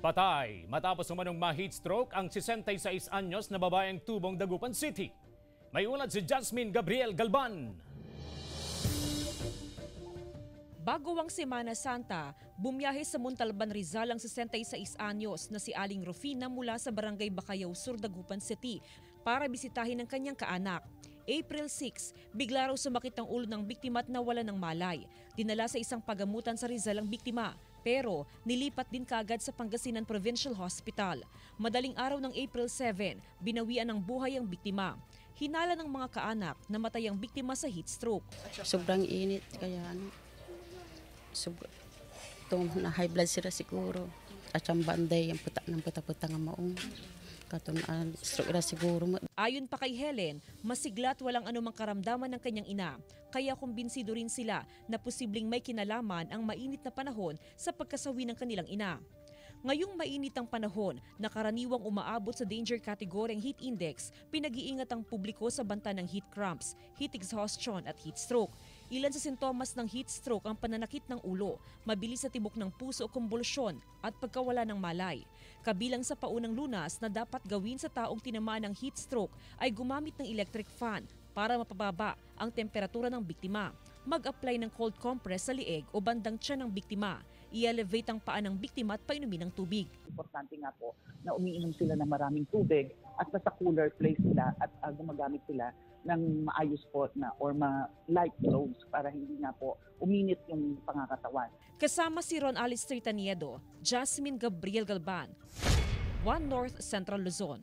Patay matapos umanong ma-heat stroke ang 66 anyos na babaeng tubong Dagupan City. May ulat si Jasmine Gabriel Galban. Bago ang Semana Santa, bumiyahe sa Montalban, Rizal ang 66 anyos na si Aling Rufina mula sa Barangay Bacayao Sur, Dagupan City para bisitahin ang kanyang kaanak. April 6, bigla raw sumakit ang ulo ng biktima at nawala ng malay. Dinala sa isang pagamutan sa Rizal ang biktima, pero nilipat din kaagad sa Pangasinan Provincial Hospital. Madaling araw ng April 7, binawian ng buhay ang biktima. Hinala ng mga kaanak na matay ang biktima sa heat stroke. Sobrang init kaya na high blood sila siguro. At yung banday, yung puta nga maong. Katunaan, stroke na siguro. Ayon pa kay Helen, masigla at walang anumang karamdaman ng kanyang ina. Kaya kumbinsido rin sila na posibleng may kinalaman ang mainit na panahon sa pagkasawi ng kanilang ina. Ngayong mainit ang panahon na karaniwang umaabot sa danger category ang heat index, pinag-iingat ang publiko sa banta ng heat cramps, heat exhaustion at heat stroke. Ilan sa sintomas ng heat stroke ang pananakit ng ulo, mabilis sa tibok ng puso o kumbulsyon at pagkawala ng malay. Kabilang sa paunang lunas na dapat gawin sa taong tinamaan ng heat stroke ay gumamit ng electric fan para mapababa ang temperatura ng biktima. Mag-apply ng cold compress sa lieg o bandang tiyan ng biktima. I-elevate ang paa ng biktima at painumin ng tubig. Importante nga po na umiinom sila ng maraming tubig at nasa cooler place sila at gumagamit sila ng maayos po na or light clothes para hindi nga po uminit yung pangakatawan. Kasama si Ron Alice Trittaniedo, Jasmine Gabriel Galban, One North Central Luzon.